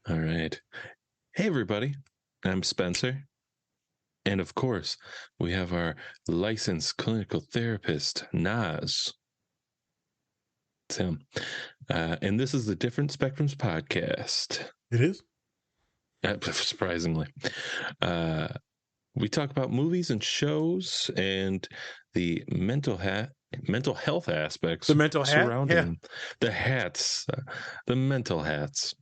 All right. Hey, everybody. I'm Spencer. And of course, we have our licensed clinical therapist, Naz. It's him. And this is the Different Spectrums podcast. It is? Surprisingly. We talk about movies and shows and the mental health aspects The mental hat? surrounding the hats, the mental hats.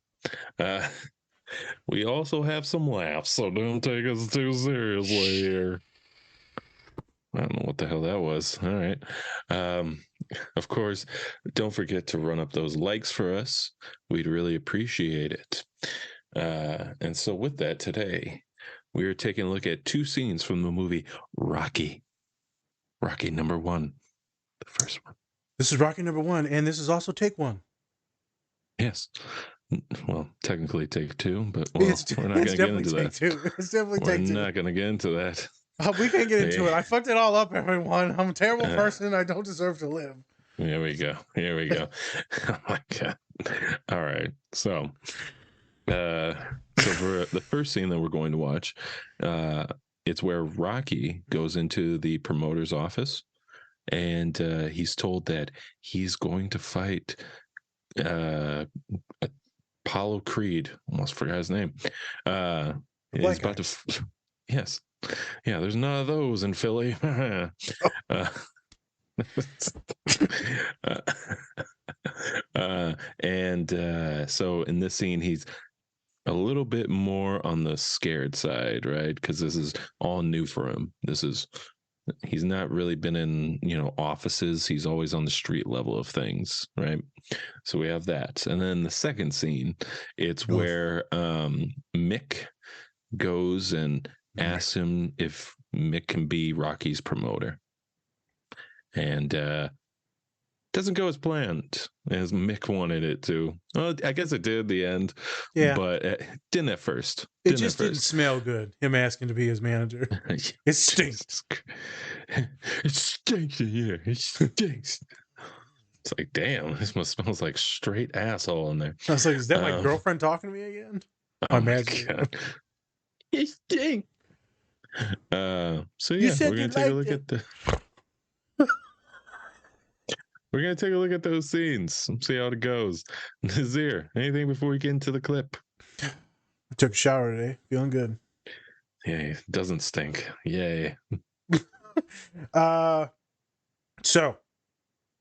We also have some laughs, so don't take us too seriously here. I don't know what the hell that was. All right. Of course, don't forget to run up those likes for us. We'd really appreciate it. And so, with that, today, we are taking a look at two scenes from the movie Rocky. Rocky number one, the first one. This is Rocky number 1, and this is also take 1. Yes. Well, technically take 2, but we're not going to get into that. It's definitely take 2. We're not going to get into that. We can't get into it. I fucked it all up, everyone. I'm a terrible person. I don't deserve to live. Here we go. Oh my God. All right. So for the first scene that we're going to watch, it's where Rocky goes into the promoter's office, and he's told that he's going to fight Apollo Creed. Almost forgot his name. He's about to. Yes. Yeah, there's none of those in Philly. So in this scene, he's a little bit more on the scared side, right? Because this is all new for him. He's not really been in, offices. He's always on the street level of things, right? So we have that. And then the second scene, it's where Mick goes and asks him if Mick can be Rocky's promoter. And doesn't go as planned, as Mick wanted it to. Well, I guess it did at the end. Yeah. But it didn't at first. It just didn't smell good, him asking to be his manager. It stinks. It stinks in here. It stinks. It's like, damn, this smells like straight asshole in there. I was like, is that my girlfriend talking to me again? Oh my God. It stinks. So yeah, we're gonna take a look at the. We're gonna take a look at those scenes and see how it goes. Nazir, anything before we get into the clip? I took a shower today, feeling good. Yeah, it doesn't stink. Yay. So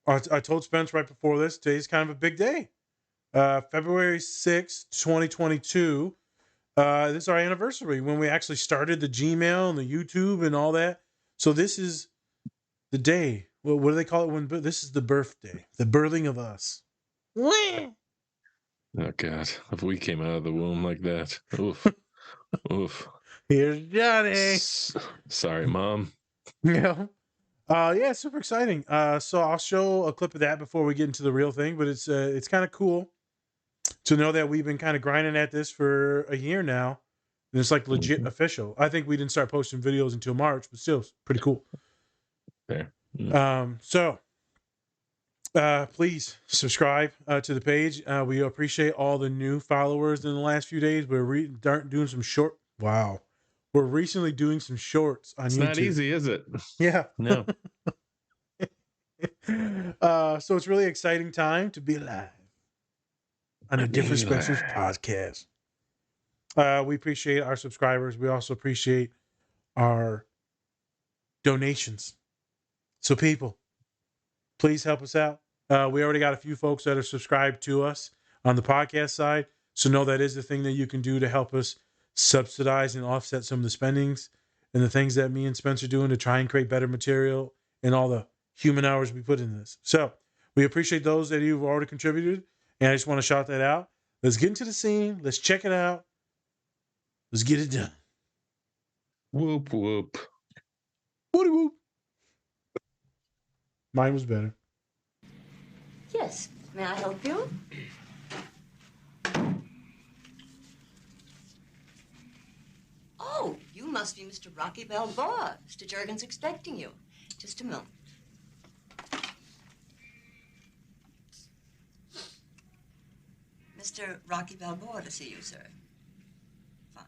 I told Spence right before this, today's kind of a big day. February 6th, 2022. This is our anniversary when we actually started the Gmail and the YouTube and all that. So this is the day. Well, what do they call it? This is the birthday, the birthing of us. Oh God! If we came out of the womb like that, oof, oof. Here's Johnny. Sorry, Mom. Yeah. Yeah, super exciting. So I'll show a clip of that before we get into the real thing, but it's kind of cool to know that we've been kind of grinding at this for a year now. And it's like legit official. I think we didn't start posting videos until March, but still it's pretty cool. There. So please subscribe to the page. We appreciate all the new followers in the last few days. We're doing some short. Wow. We're recently doing some shorts on YouTube. It's not easy, is it? Yeah. No. So it's really exciting time to be live on a Different Spectrums podcast. We appreciate our subscribers. We also appreciate our donations. So people, please help us out. We already got a few folks that are subscribed to us on the podcast side. So know that is the thing that you can do to help us subsidize and offset some of the spendings and the things that me and Spencer are doing to try and create better material and all the human hours we put in this. So we appreciate those that you've already contributed. And I just want to shout that out. Let's get into the scene. Let's check it out. Let's get it done. Whoop, whoop. Woody whoop. Mine was better. Yes. May I help you? Oh, you must be Mr. Rocky Balboa. Mr. Jurgen's expecting you. Just a moment. Mr. Mr. Rocky Balboa to see you, sir. Fine.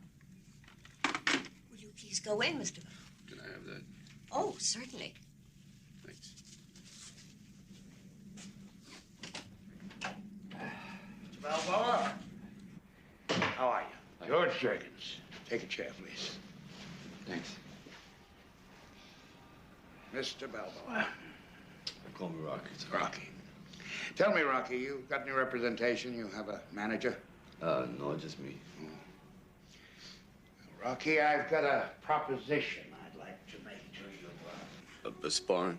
Will you please go in, Mr. Balboa? Can I have that? Oh, certainly. Thanks. Mr. Balboa. How are you? George Jerkins. Take a chair, please. Thanks. Mr. Balboa. Call me Rocky. Rocky. Tell me, Rocky, you got any representation? You have a manager? No, just me. Rocky, I've got a proposition I'd like to make to you. A sparring?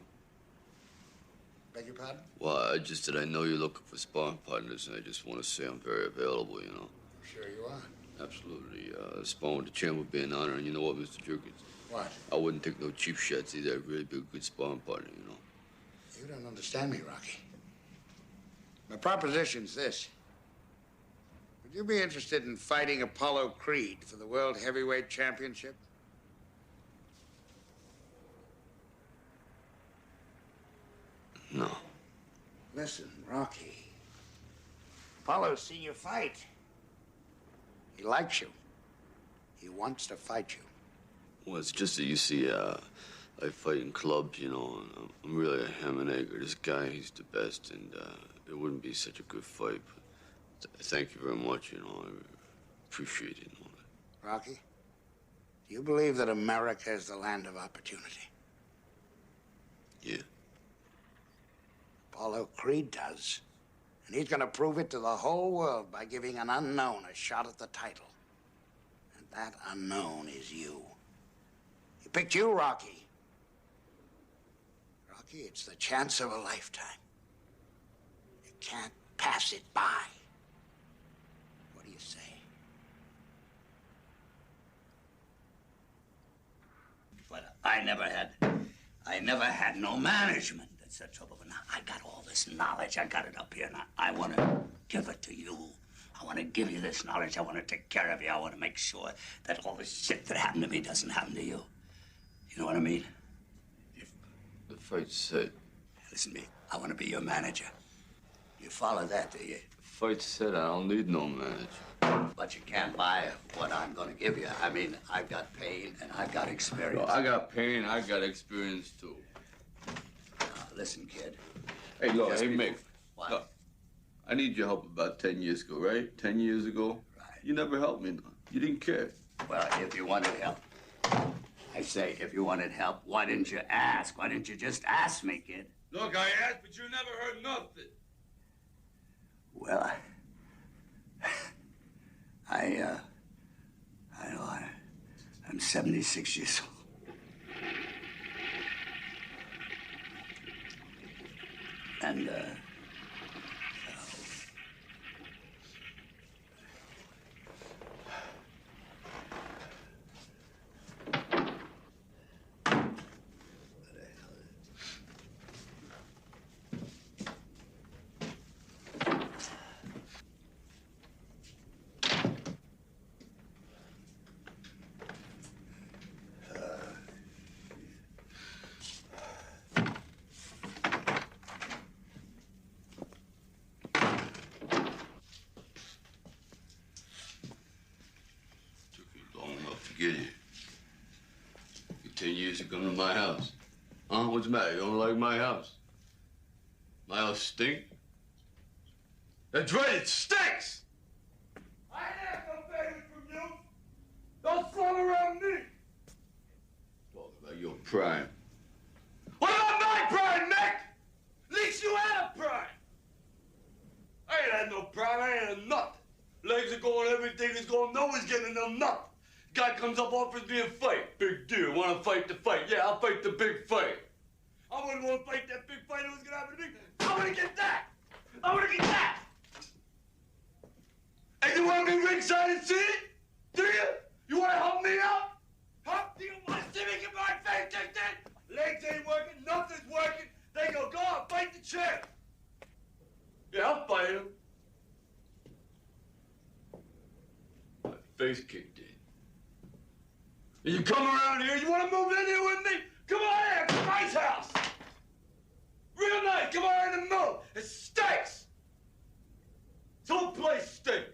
Beg your pardon? Well, I know you're looking for sparring partners, and I just want to say I'm very available, you know. Sure you are. Absolutely. Sparring with the champ would be an honor, and you know what, Mr. Jerkins? What? I wouldn't take no cheap shots either. I'd really be a good sparring partner, you know. You don't understand me, Rocky. My proposition's this. Would you be interested in fighting Apollo Creed for the World Heavyweight Championship? No. Listen, Rocky. Apollo's seen you fight. He likes you. He wants to fight you. Well, it's just that you see, I fight in clubs, you know, and I'm really a ham and egg. This guy, he's the best, and it wouldn't be such a good fight. But thank you very much, you know. I appreciate it. You know. Rocky, do you believe that America is the land of opportunity? Yeah. Apollo Creed does. And he's going to prove it to the whole world by giving an unknown a shot at the title. And that unknown is you. He picked you, Rocky. Rocky, it's the chance of a lifetime. You can't pass it by. What do you say? But I never had no management. That's the trouble. Now, I got all this knowledge. I got it up here, and I want to give it to you. I want to give you this knowledge. I want to take care of you. I want to make sure that all this shit that happened to me doesn't happen to you. You know what I mean? The fight's set. Listen to me. I want to be your manager. You follow that, do you? The fight's set. I don't need no manager. But you can't buy what I'm going to give you. I mean, I've got pain and I've got experience. No, I got pain. I got experience, too. Listen, kid. Hey, look, Just hey, before- Mick. What? Look, I need your help about 10 years ago, right? 10 years ago? Right. You never helped me. You didn't care. Well, if you wanted help, I say, if you wanted help, why didn't you ask? Why didn't you just ask me, kid? Look, I asked, but you never heard nothing. Well, I'm 76 years old. And, Took you long enough to get here. You 10 years to come to my house. Huh? What's the matter? You don't like my house? My house stink? That's right, it stinks! I ain't have no favors from you! Don't slow around me! Talk about your prime. What about my prime, Nick? At least you had a prime! I ain't had no prime, I ain't had nothing. Legs are going, everything is going, no one's getting them nothing. Guy comes up, offers me a fight. Big deal, want to fight the fight. Yeah, I'll fight the big fight. I wouldn't want to fight that big fight. What's going to happen to me? I want to get that. I want to get that. And you want to be ringside and see it? Do you? You want to help me out? Huh? Do you want to see me get my face kicked in? Legs ain't working, nothing's working. They go on, fight the champ. Yeah, I'll fight him. My face kicked in. And you come around here, you want to move in here with me? Come on here, it's a nice house. Real nice, come on in and move. It stinks. This whole place stinks.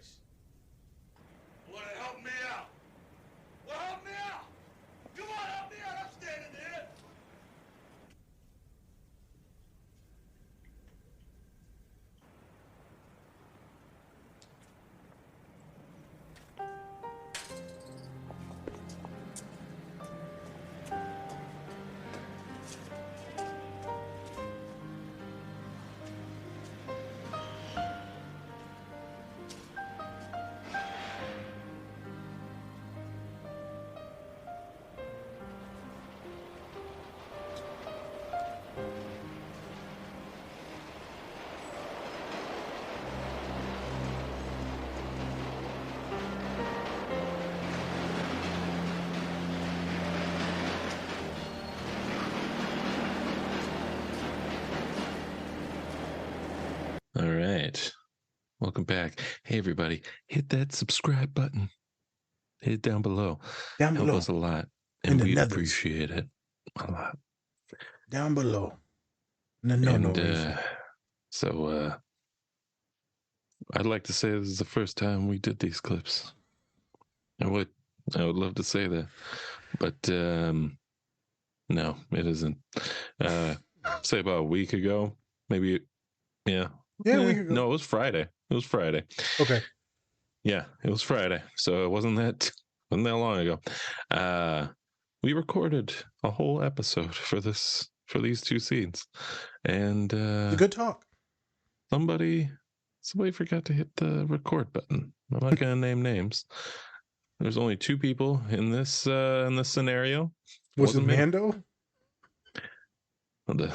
right. Welcome back. Hey, everybody. Hit that subscribe button. Hit it down below. Down Help below. us a lot. In And the we'd nethers. appreciate it a lot. Down below. No region. So I'd like to say this is the first time we did these clips. I would love to say that. But no, it isn't. Say about a week ago, maybe. Yeah. Yeah, a week ago. No, it was Friday. Okay. Yeah, it was Friday. So it wasn't that long ago. We recorded a whole episode for these two scenes. And It's a good talk. somebody forgot to hit the record button. I'm not gonna name names. There's only two people in this scenario. Was it Wasn't me. Mando? The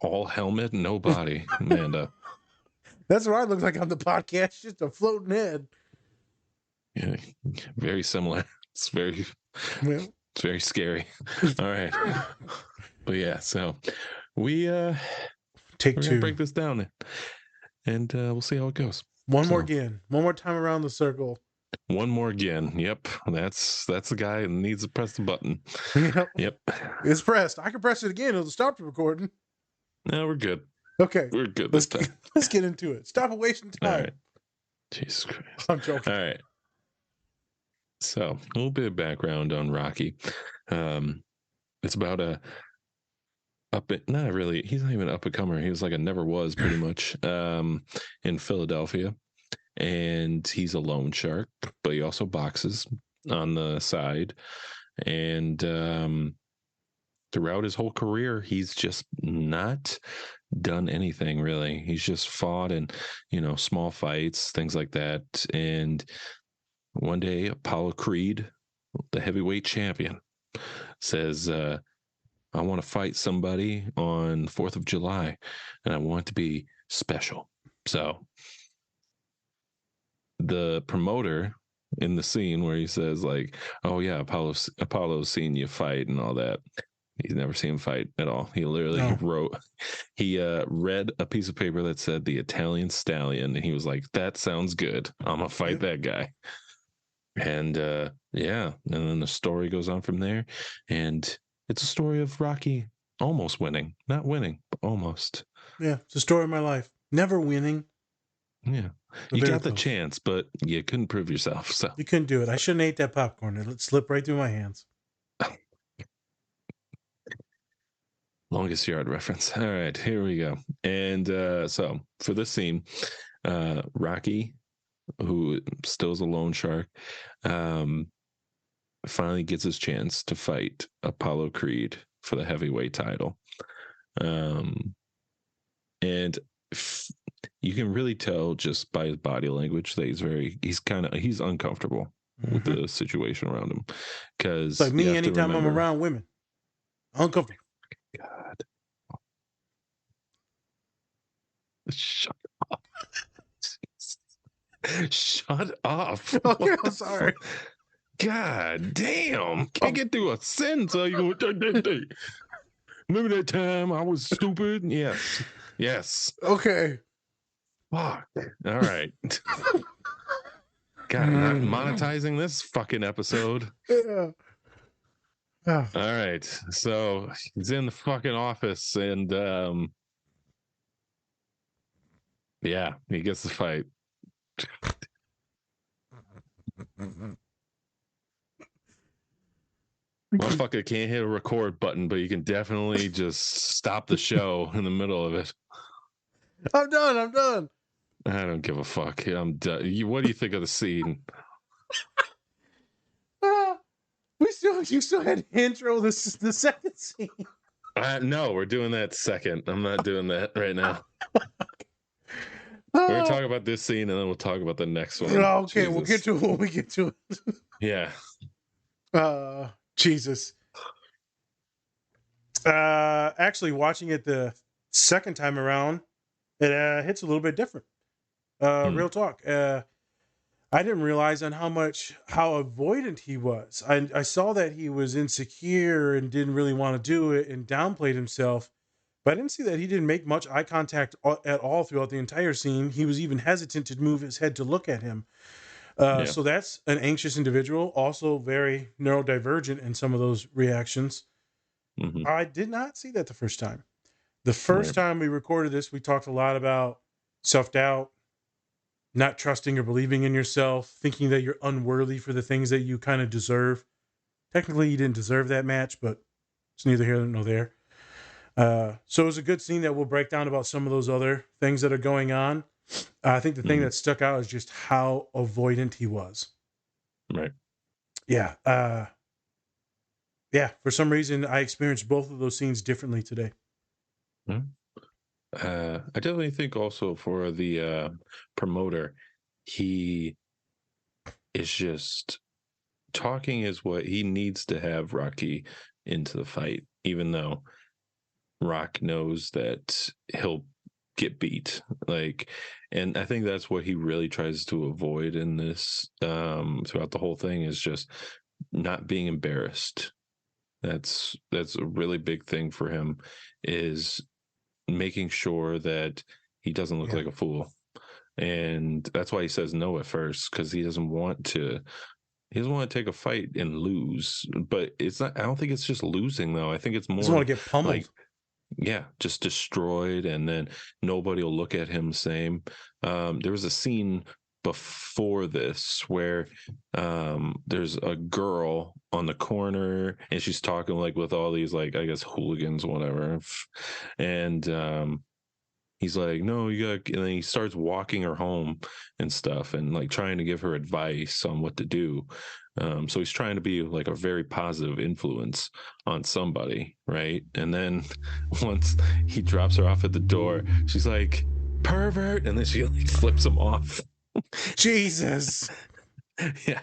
all helmet, no body, Amanda. That's what I look like on the podcast, just a floating head. Yeah, very similar. It's very scary. All right. But yeah, so we Take we're two. gonna break this down and we'll see how it goes. One more time around the circle. One more again. Yep. That's the guy that needs to press the button. Yep. It's pressed. I can press it again. It'll stop the recording. No, we're good. Okay. We're good this time. Let's get into it. Stop wasting time. All right. Jesus Christ. I'm joking. All right. So a little bit of background on Rocky. It's about not really, he's not even an up-and-comer. He was like a never was pretty much in Philadelphia. And he's a loan shark, but he also boxes on the side. And throughout his whole career, he's just not done anything really. He's just fought in, small fights, things like that. And one day, Apollo Creed, the heavyweight champion, says, I want to fight somebody on 4th of July, and I want it to be special. So the promoter in the scene where he says like, oh yeah, Apollo's seen you fight and all that. He's never seen him fight at all. He literally read a piece of paper that said the Italian Stallion, and he was like, that sounds good. I'm gonna fight that guy. And and then the story goes on from there. And it's a story of Rocky almost winning. Not winning, but almost. Yeah, it's the story of my life. Never winning. Yeah. You got the chance, but you couldn't prove yourself. So you couldn't do it. I shouldn't have ate that popcorn. It slipped right through my hands. Longest yard reference. All right, here we go. And so for this scene, Rocky, who still is a loan shark, finally gets his chance to fight Apollo Creed for the heavyweight title. And you can really tell just by his body language that he's uncomfortable with the situation around him. Because it's like me anytime I'm around women. Uncomfortable. God. Shut up. Shut up. Okay, I'm sorry. God damn. Can't get through a sentence. You go, remember that time I was stupid? Yes. Yes. Okay. Fuck. All right. God, I'm not monetizing this fucking episode. Yeah. All right. So he's in the fucking office and he gets the fight. Motherfucker can't hit a record button, but you can definitely just stop the show in the middle of it. I'm done. I don't give a fuck. I'm done. What do you think of the scene? You still had intro the second scene. No, we're doing that second. I'm not doing that right now. We're gonna talk about this scene and then we'll talk about the next one. Okay, Jesus. we'll get to it when we get to it. Yeah. Jesus. Actually, watching it the second time around, it hits a little bit different. Real talk. I didn't realize on how avoidant he was. I saw that he was insecure and didn't really want to do it and downplayed himself. But I didn't see that he didn't make much eye contact at all throughout the entire scene. He was even hesitant to move his head to look at him. Yeah. So that's an anxious individual, also very neurodivergent in some of those reactions. Hmm. I did not see that the first time. The first Right. time we recorded this, we talked a lot about self doubt, not trusting or believing in yourself, thinking that you're unworthy for the things that you kind of deserve. Technically, you didn't deserve that match, but it's neither here nor there. So it was a good scene that we'll break down about some of those other things that are going on. I think the thing Hmm. that stuck out is just how avoidant he was. Right. Yeah. Yeah. For some reason, I experienced both of those scenes differently today. Yeah. I definitely think also for the promoter, he is just talking is what he needs to have Rocky into the fight, even though Rock knows that he'll get beat. Like, and I think that's what he really tries to avoid in this throughout the whole thing is just not being embarrassed. That's a really big thing for him is making sure that he doesn't look Yeah. like a fool. And that's why he says no at first, because he doesn't want to take a fight and lose. But it's not, I don't think it's just losing though. I think it's I just want more to get like, pummeled. yeah, just destroyed, and then nobody will look at him the same. There was a scene before this where there's a girl on the corner and she's talking like with all these like I guess hooligans whatever, and he's like, no, you got, and then he starts walking her home and stuff and like trying to give her advice on what to do. So he's trying to be like a very positive influence on somebody, right? And then once he drops her off at the door, she's like, pervert. And then she like flips him off. Jesus. Yeah.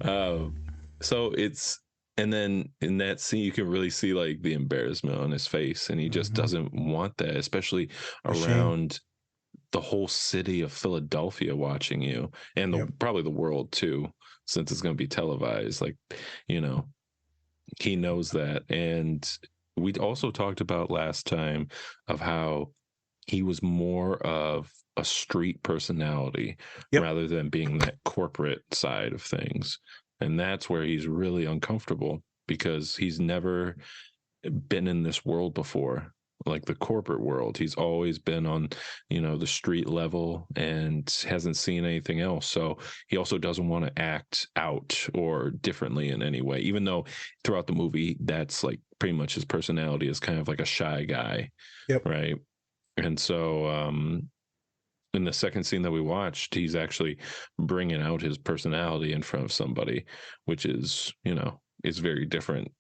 Um, so it's, and then in that scene, you can really see like the embarrassment on his face, and he just Mhm. doesn't want that, especially The shame. around the whole city of Philadelphia watching you, and Yep. probably the world too, since it's going to be televised. Like, you know, he knows that. And we also talked about last time of how he was more of a street personality Yep. rather than being that corporate side of things. And that's where he's really uncomfortable because he's never been in this world before, like the corporate world. He's always been on, the street level and hasn't seen anything else. So he also doesn't want to act out or differently in any way, even though throughout the movie, that's like pretty much his personality is kind of like a shy guy. Yep. Right. And so, in the second scene that we watched, he's actually bringing out his personality in front of somebody, which is, is very different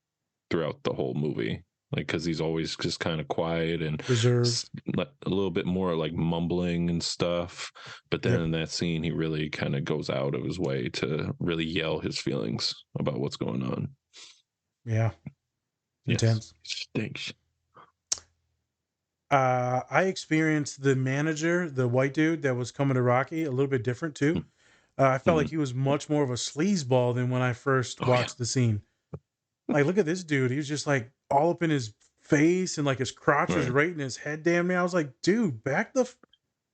throughout the whole movie, like because he's always just kind of quiet and Reserved. a little bit more like mumbling and stuff, but then Yep. in that scene he really kind of goes out of his way to really yell his feelings about what's going on. Yeah. Yes, Intense. stinks. I experienced the manager, the white dude that was coming to Rocky, a little bit different too. I felt like Mm-hmm. he was much more of a sleazeball than when I first Oh yeah, watched the scene. Like, look at this dude. He was just like all up in his face and like his crotch was right. right in his head. Damn me. I was like, dude, back the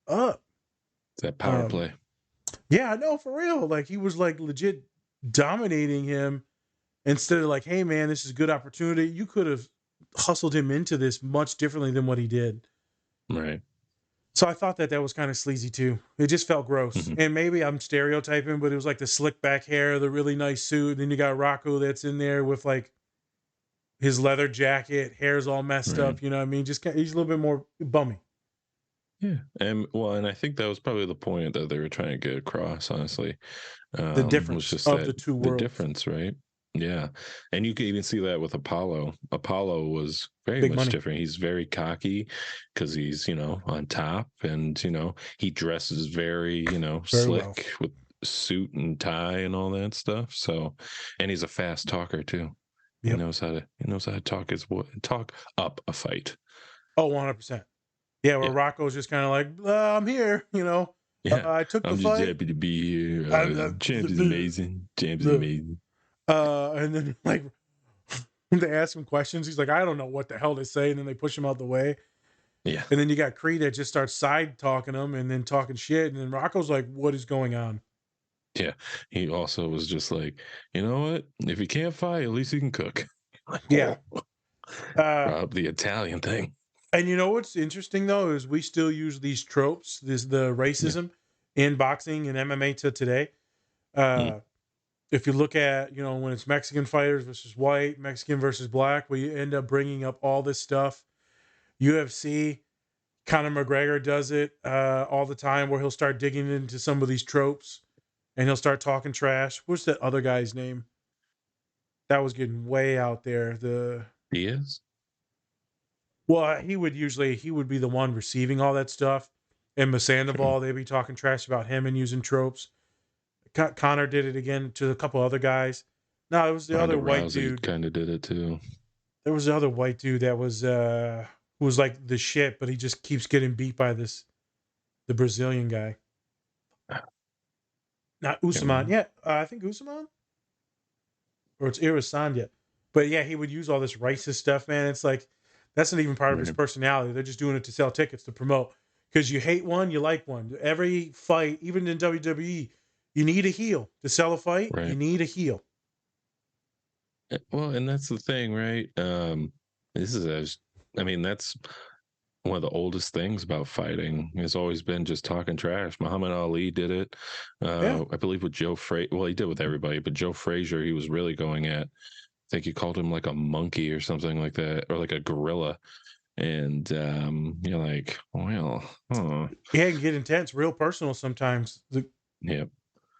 up. It's that power Um, play. yeah, I know for real. Like he was like legit dominating him instead of like, hey man, this is a good opportunity. You could have hustled him into this much differently than what he did. Right. So I thought that was kind of sleazy too. It just felt gross. Mm-hmm. And maybe I'm stereotyping, but it was like the slick back hair, the really nice suit. Then you got Rocco that's in there with like his leather jacket, hair's all messed Right. up. You know what I mean? Just he's a little bit more bummy. Yeah. And I think that was probably the point that they were trying to get across, honestly. The Was difference just of the that two the worlds. difference, right? Yeah. And you can even see that with Apollo. Apollo was very Big much money. different. He's very cocky because he's, on top, and, he dresses very, Very well. slick with suit and tie and all that stuff. So, and he's a fast talker too. Yep. He knows how to talk up a fight. Oh, 100%. Yeah, where Yeah. Rocco's just kind of like, I'm here, Yeah. I took the I'm just fight. happy to be here. I'm James is amazing. James is amazing. And then like When they ask him questions, he's like, I don't know what the hell they say, and then they push him out the way. Yeah. And then you got Creed that just starts side talking him and then talking shit, and then Rocco's like, what is going on? Yeah. He also was just like, you know what? If he can't fight, at least he can cook. Like, Yeah. oh, Uh, Rob, the Italian thing. and you know what's interesting though is we still use these tropes, the Yeah. racism in boxing and MMA to today. Mm. Uh, if you look at when it's Mexican fighters versus white, Mexican versus black, we end up bringing up all this stuff. UFC, Conor McGregor does it all the time, where he'll start digging into some of these tropes and he'll start talking trash. What's that other guy's name? That was getting way out there. He is? Well, he would be the one receiving all that stuff. And Mm. Sandoval, they'd be talking trash about him and using tropes. Connor did it again to a couple other guys. No, it was the Ronda other white Rousey dude. kind of did it too. There was the other white dude that was who was like the shit, but he just keeps getting beat by the Brazilian guy. Not Can't Usman. remember. Yeah, I think Usman or it's Irasanya. But yeah, he would use all this racist stuff, man. It's like that's not even part of his Right. personality. They're just doing it to sell tickets to promote. Because you hate one, you like one. Every fight, even in WWE, you need a heel to sell a fight. You Right. need a heel. Well, and that's the thing, right? This is as I mean, that's one of the oldest things about fighting. It's always been just talking trash. Muhammad Ali did it. Yeah, I believe with Joe Frazier. Well, he did with everybody, but Joe Frazier, he was really going at. I think he called him like a monkey or something like that, or like a gorilla. And you're like, well, huh. yeah, it can get intense, real personal sometimes. The Yeah,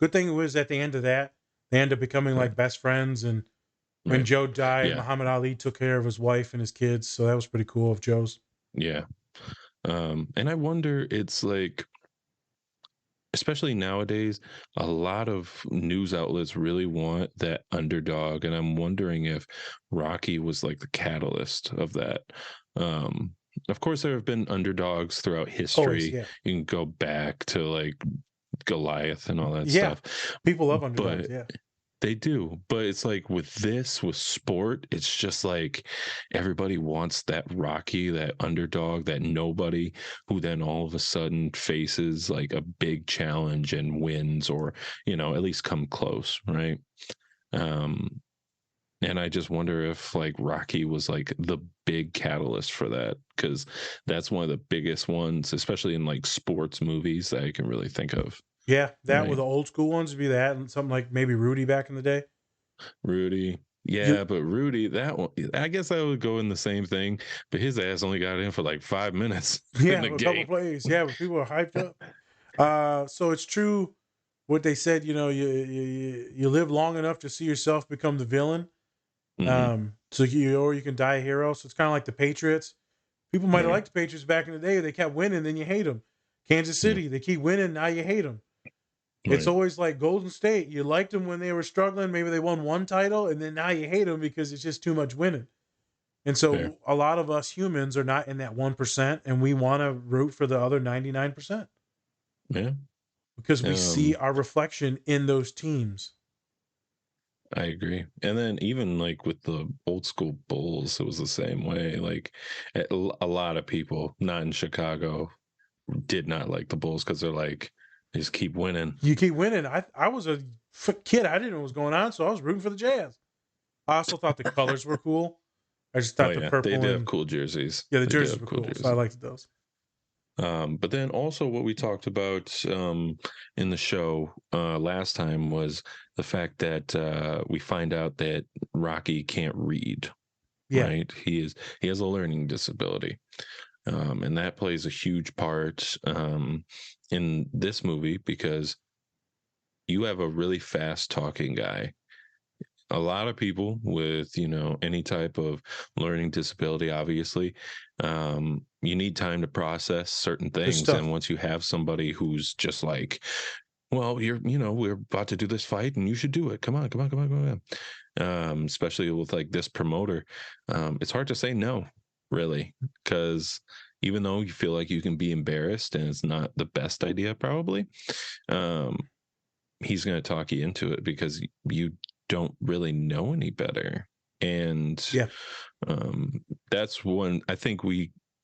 good thing was at the end of that, they end up becoming right, like best friends. And when right. Joe died, Yeah, Muhammad Ali took care of his wife and his kids. So that was pretty cool of Joe's. yeah. And I wonder, it's like, especially nowadays, a lot of news outlets really want that underdog, and I'm wondering if Rocky was like the catalyst of that. Um, of course, there have been underdogs throughout Always, history. yeah. You can go back to like Goliath and all that Yeah. stuff, People love underdogs. but Yeah. they do. But it's like with sport, it's just like everybody wants that Rocky, that underdog, that nobody who then all of a sudden faces like a big challenge and wins, or, at least come close, right? Um, and I just wonder if like Rocky was like the big catalyst for that, because that's one of the biggest ones, especially in like sports movies, that I can really think of, Yeah. That with right? the old school ones would be that and something like maybe Rudy back in the day. Rudy. You Yeah, but Rudy, that one, I guess I would go in the same thing, but his ass only got in for like 5 minutes in yeah, the a couple game. plays. Yeah, but people are hyped up. So it's true what they said, you live long enough to see yourself become the villain. Hmm. So you can die a hero. So it's kind of like the Patriots. People might have Right. liked the Patriots back in the day. They kept winning, then you hate them. Kansas Yeah. City, they keep winning, now you hate them. It's Right. always like Golden State. You liked them when they were struggling. Maybe they won one title, and then now you hate them because it's just too much winning. And Fair. so a lot of us humans are not in that 1%, and we want to root for the other 99% Yeah. because we see Um, our reflection in those teams. I agree. And then even like with the old school Bulls, it was the same way. Like a lot of people, not in Chicago, did not like the Bulls because they're like, they just keep winning. You keep winning. I was a kid. I didn't know what was going on, so I was rooting for the Jazz. I also thought the colors were cool. I just Oh thought the yeah, they purple did have and cool jerseys. yeah, the They did jerseys have were cool cool, so I jerseys. liked those. But then also what we talked about in the show last time was the fact that we find out that Rocky can't read, Yeah, right? He has a learning disability, and that plays a huge part in this movie, because you have a really fast talking guy. A lot of people with any type of learning disability, obviously, you need time to process certain there's things, and stuff. once you have somebody who's just like, well, we're about to do this fight and you should do it, come on, come on, come on, come on. Especially with like this promoter, it's hard to say no, really, because even though you feel like you can be embarrassed and it's not the best idea, probably, he's going to talk you into it because you don't really know any better. And Yeah. that's one I think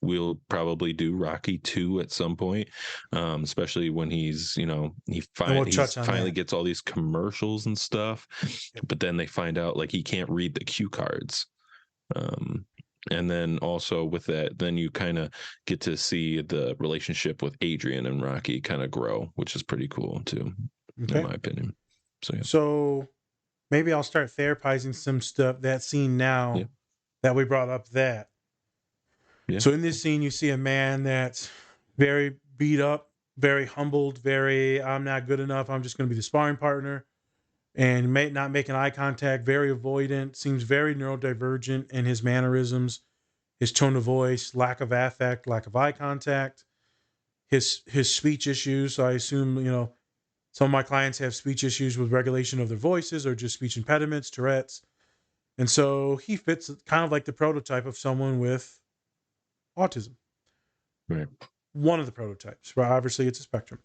we'll probably do Rocky 2 at some point, especially when he's, you know, And we'll he's touch on finally that. gets all these commercials and stuff, Yep. but then they find out like he can't read the cue cards. Um, and then also with that, then you kind of get to see the relationship with Adrian and Rocky kind of grow, which is pretty cool too, in Okay. my opinion. So yeah. So maybe I'll start therapizing some stuff, that scene now Yeah. that we brought up that. Yeah. So in this scene, you see a man that's very beat up, very humbled, very, I'm not good enough. I'm just going to be the sparring partner, and not making eye contact, very avoidant, seems very neurodivergent in his mannerisms, his tone of voice, lack of affect, lack of eye contact, his speech issues. So I assume, you know, some of my clients have speech issues with regulation of their voices or just speech impediments, Tourette's. And so he fits kind of like the prototype of someone with autism. Right. One of the prototypes, right? Obviously, it's a spectrum.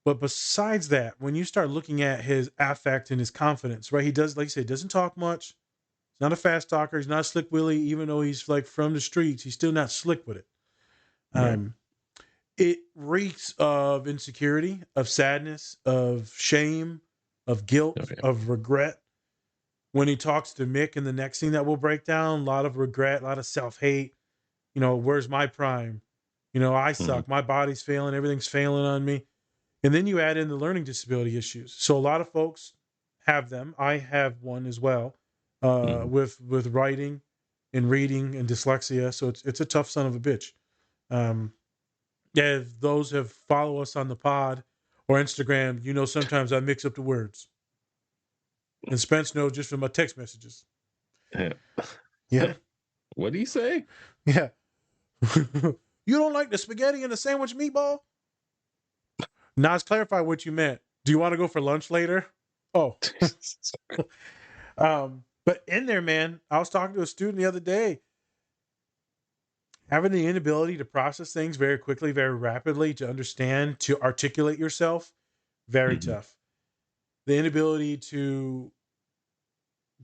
But besides that, when you start looking at his affect and his confidence, right? He does, like you said, doesn't talk much. He's not a fast talker. He's not a slick Willie, even though he's like from the streets. He's still not slick with it. Right. It reeks of insecurity, of sadness, of shame, of guilt, Okay. of regret. When he talks to Mick in the next scene that we'll break down, a lot of regret, a lot of self hate. You know, where's my prime? You know, I Mm-hmm. suck. My body's failing. Everything's failing on me. And then you add in the learning disability issues. So a lot of folks have them. I have one as well, Mm-hmm. with writing and reading and dyslexia. So it's a tough son of a bitch. Yeah, if those have follow us on the pod or Instagram, you know sometimes I mix up the words. And Spence knows just from my text messages. Yeah. Yeah. What do you say? Yeah. You don't like the spaghetti and the sandwich meatball? Now let's clarify what you meant. Do you want to go for lunch later? Oh. But in there, man, I was talking to a student the other day. Having the inability to process things very quickly, very rapidly, to understand, to articulate yourself, very Mm-hmm. tough. The inability to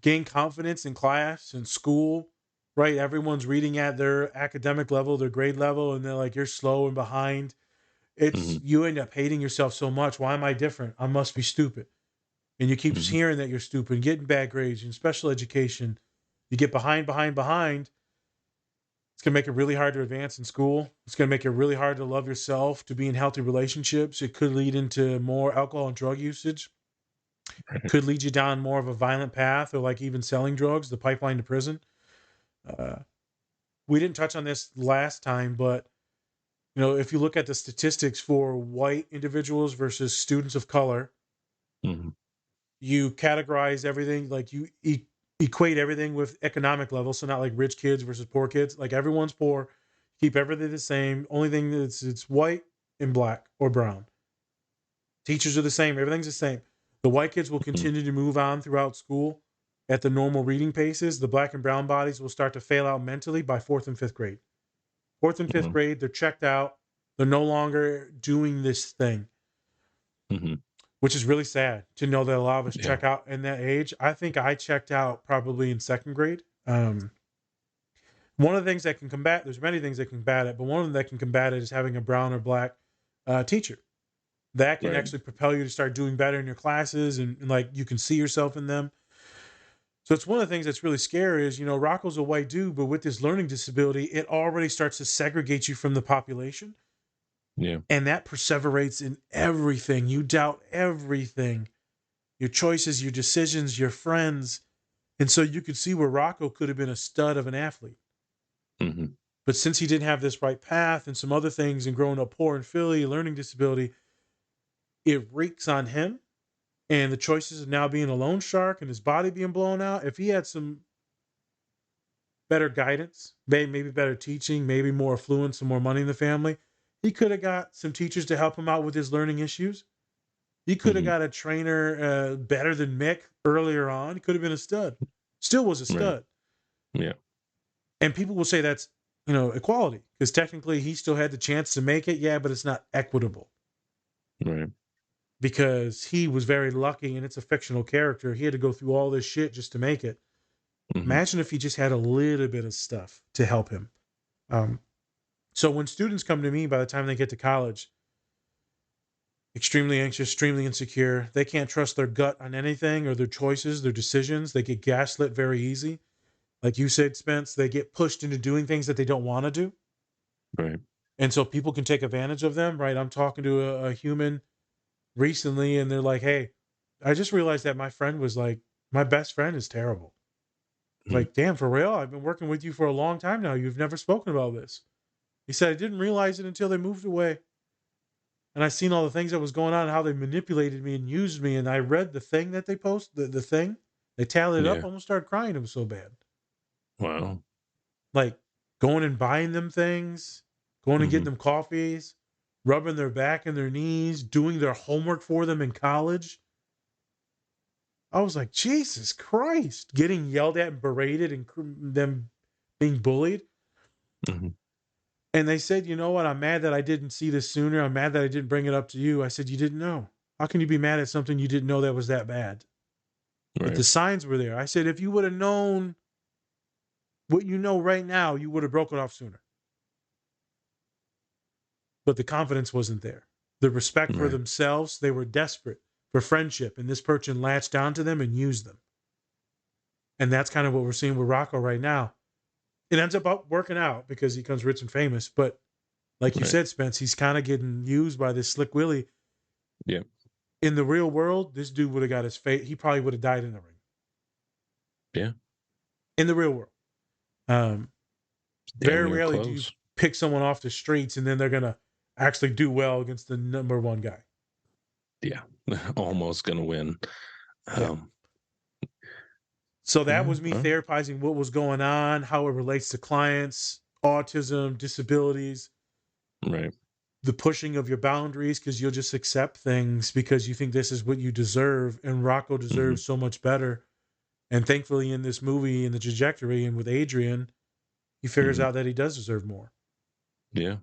gain confidence in class and school, right? Everyone's reading at their academic level, their grade level, and they're like, you're slow and behind. It's Mm-hmm. you end up hating yourself so much. Why am I different? I must be stupid. And you keep Mm-hmm. hearing that you're stupid, getting bad grades in special education. You get behind, behind, behind. It's going to make it really hard to advance in school. It's going to make it really hard to love yourself, to be in healthy relationships. It could lead into more alcohol and drug usage. Could lead you down more of a violent path, or like even selling drugs, the pipeline to prison. Uh, we didn't touch on this last time, but you know, if you look at the statistics for white individuals versus students of color, Mm-hmm. you categorize everything like you equate everything with economic level. So not like rich kids versus poor kids. Like everyone's poor. Keep everything the same. Only thing that's it's white and black or brown. Teachers are the same. Everything's the same. The white kids will continue to move on throughout school at the normal reading paces. The black and brown bodies will start to fail out mentally by fourth and fifth grade. Fourth and fifth Mm-hmm. grade, they're checked out. They're no longer doing this thing, Mm-hmm. which is really sad to know that a lot of us Yeah. check out in that age. I think I checked out probably in second grade. One of the things that can combat, there's many things that can combat it, but one of them that can combat it is having a brown or black teacher. That can Right. actually propel you to start doing better in your classes, and like you can see yourself in them. So it's one of the things that's really scary is, you know, Rocco's a white dude, but with this learning disability, it already starts to segregate you from the population. Yeah. And that perseverates in everything. You doubt everything, your choices, your decisions, your friends. And so you could see where Rocco could have been a stud of an athlete. Mm-hmm. But since he didn't have this right path and some other things and growing up poor in Philly, learning disability, it reeks on him. And the choices of now being a loan shark and his body being blown out. If he had some better guidance, maybe better teaching, maybe more affluence and more money in the family, he could have got some teachers to help him out with his learning issues. He could have Mm-hmm. got a trainer better than Mick earlier on. He could have been a stud. Still was a Right. stud. Yeah. And people will say that's, you know, equality because technically he still had the chance to make it. Yeah, but it's not equitable Right. because he was very lucky and it's a fictional character. He had to go through all this shit just to make it. Imagine if he just had a little bit of stuff to help him. Um, so when students come to me, by the time they get to college, extremely anxious, extremely insecure, they can't trust their gut on anything or their choices, their decisions. They get gaslit very easy. Like you said, Spence, they get pushed into doing things that they don't want to do. Right. And so people can take advantage of them, right? I'm talking to a human recently, and they're like, hey, I just realized that my friend was like, my best friend is terrible. Mm. Like, damn, for real? I've been working with you for a long time now. You've never spoken about this. He said, I didn't realize it until they moved away. And I seen all the things that was going on, how they manipulated me and used me. And I read the thing that they posted, the thing, they tallied it up, Yeah. almost started crying. It was so bad. Wow. Like going and buying them things, going and getting Hmm. them coffees, rubbing their back and their knees, doing their homework for them in college. I was like, Jesus Christ, getting yelled at and berated and them being bullied. Hmm. And they said, you know what? I'm mad that I didn't see this sooner. I'm mad that I didn't bring it up to you. I said, you didn't know. How can you be mad at something you didn't know that was that bad? But the Right. signs were there. I said, if you would have known what you know right now, you would have broke it off sooner. But the confidence wasn't there. The respect for Right. themselves, they were desperate for friendship. And this person latched onto them and used them. And that's kind of what we're seeing with Rocco right now. It ends up working out because he becomes rich and famous. But like you Right. said, Spence, he's kind of getting used by this Slick Willie. Yeah. In the real world, this dude would have got his fate. He probably would have died in the ring. Yeah. In the real world. Um, Damn Very near rarely do you close. pick someone off the streets and then they're going to actually do well against the number one guy. Yeah. Almost gonna win. Yeah. Um, So that yeah. was me therapizing what was going on, how it relates to clients, autism, disabilities, Right. the pushing of your boundaries because you'll just accept things because you think this is what you deserve. And Rocco Hmm. deserves so much better. And thankfully, in this movie, in the trajectory, and with Adrian, he figures Hmm. out that he does deserve more. Yeah.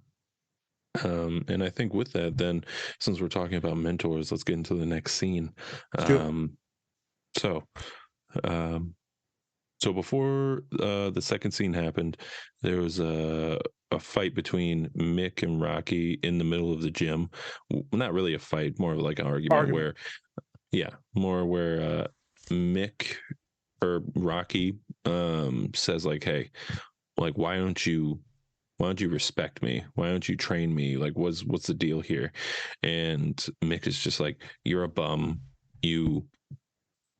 And I think with that, then, since we're talking about mentors, let's get into the next scene. Let's do it. So, um, so before the second scene happened, there was a fight between Mick and Rocky in the middle of the gym. Not really a fight, more of like an argument Argument. where, yeah, more where Mick or Rocky says like, "Hey, like, why don't you respect me? Why don't you train me? Like, what's the deal here?" And Mick is just like, "You're a bum. You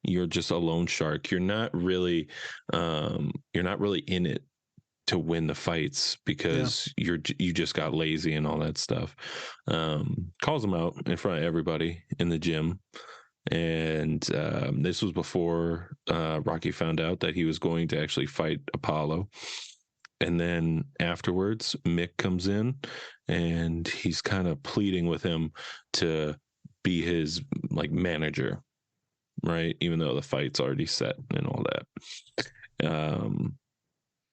you're just a loan shark. You're not really in it to win the fights Yeah. because you just got lazy and all that stuff." Calls him out in front of everybody in the gym. And this was before Rocky found out that he was going to actually fight Apollo. And then afterwards, Mick comes in and he's kind of pleading with him to be his like manager, right? Even though the fight's already set and all that.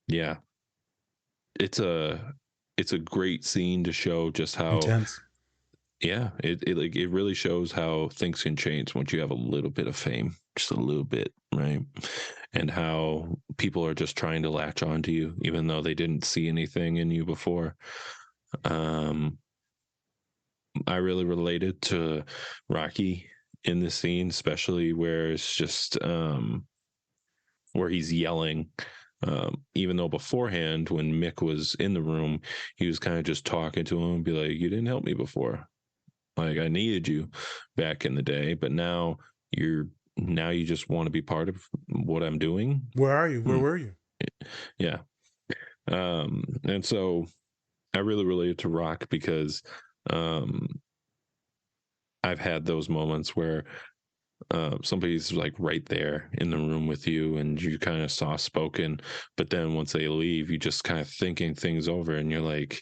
Yeah, it's a great scene to show just how, Intense. yeah, it really shows how things can change once you have a little bit of fame, just a little bit, right? And how people are just trying to latch onto you even though they didn't see anything in you before. um I really related to Rocky in this scene, especially where it's just where he's yelling. Even though beforehand, when Mick was in the room, he was kind of just talking to him, be like, "You didn't help me before. Like, I needed you back in the day, but now you just want to be part of what I'm doing." Where are you? Where Hmm. were you? Yeah. And so I really related to Rock because um, I've had those moments where somebody's like right there in the room with you and you kind of soft spoken, but then once they leave, you just kind of thinking things over and you're like,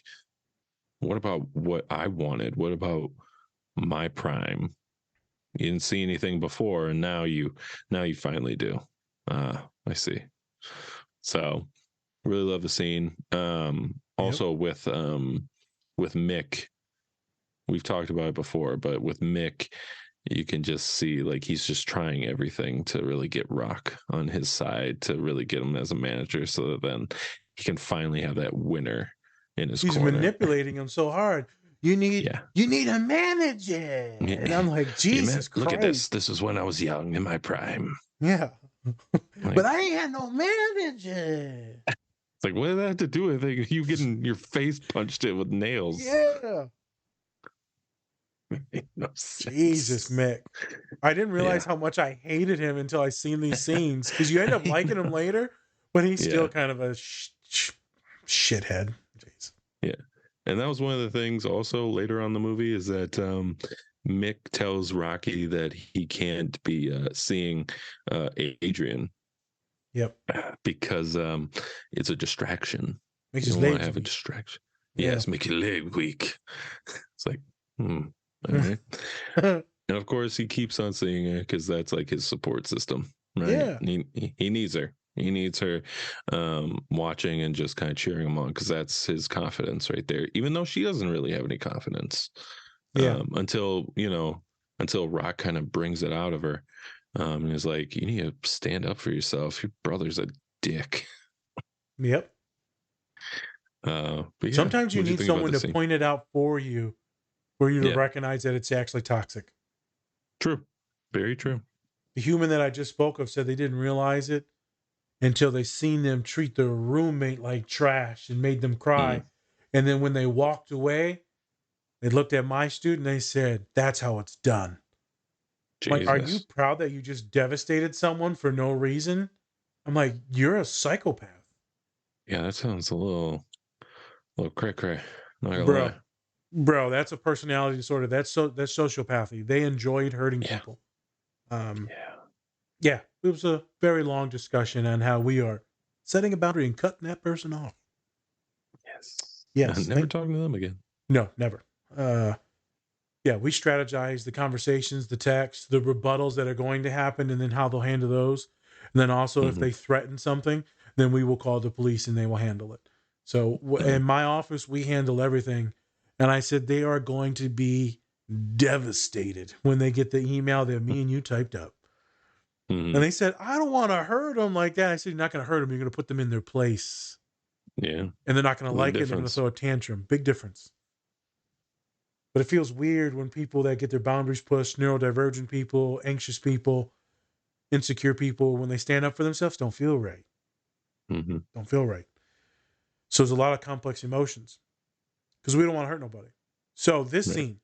what about what I wanted? What about my prime? You didn't see anything before, and now you finally do. I see. So really love the scene. Yep. Also with Mick, we've talked about it before, but with Mick, you can just see like he's just trying everything to really get Rock on his side to really get him as a manager so that then he can finally have that winner in his He's corner. manipulating him so hard. You need Yeah. a manager. And I'm like, Jesus Look at Christ. this is when I was young in my prime. Yeah. Like, But I ain't had no manager. it's like, what did that have to do with it? You getting your face punched in with nails? Yeah. No sense. Jesus, Mick. I didn't realize how much I hated him until I seen these scenes. Because you end up liking him later, but he's still kind of a shithead. Jeez. Yeah. And that was one of the things also later on in the movie is that Mick tells Rocky that he can't be seeing Adrian. Yep. Because it's a distraction. Makes you his don't want legs to have a weak. distraction. Yeah. Yes, make your leg weak. It's like, all right. And of course, he keeps on seeing her because that's like his support system, right? Yeah. He needs her. He needs her watching and just kind of cheering him on because that's his confidence right there. Even though she doesn't really have any confidence, Yeah. until Rock kind of brings it out of her, and is like, "You need to stand up for yourself. Your brother's a dick." Yep. But yeah, Sometimes you what'd need think about someone this to scene? point it out for you to Yeah. recognize that it's actually toxic. True. Very true. The human that I just spoke of said they didn't realize it until they seen them treat their roommate like trash and made them cry. And then when they walked away, they looked at my student and they said, "That's how it's done." Like, are you Jesus. proud that you just devastated someone for no reason? I'm like, you're a psychopath. Yeah, that sounds a little cray cray. Not gonna Bro. lie. Bro, that's a personality disorder. That's sociopathy. They enjoyed hurting Yeah. people. Yeah. Yeah, it was a very long discussion on how we are setting a boundary and cutting that person off. Yes. Yes. Never talking to them again. No, never. Yeah, we strategize the conversations, the texts, the rebuttals that are going to happen, and then how they'll handle those. And then also, if they threaten something, then we will call the police and they will handle it. So in my office, we handle everything. And I said, they are going to be devastated when they get the email that me and you typed up. And they said, I don't want to hurt them like that. I said, you're not going to hurt them. You're going to put them in their place. Yeah. And they're not going to Big like it. They're going to difference. throw a tantrum. Big difference. But it feels weird when people that get their boundaries pushed, neurodivergent people, anxious people, insecure people, when they stand up for themselves, don't feel right. Don't feel right. So there's a lot of complex emotions because we don't want to hurt nobody. So this scene,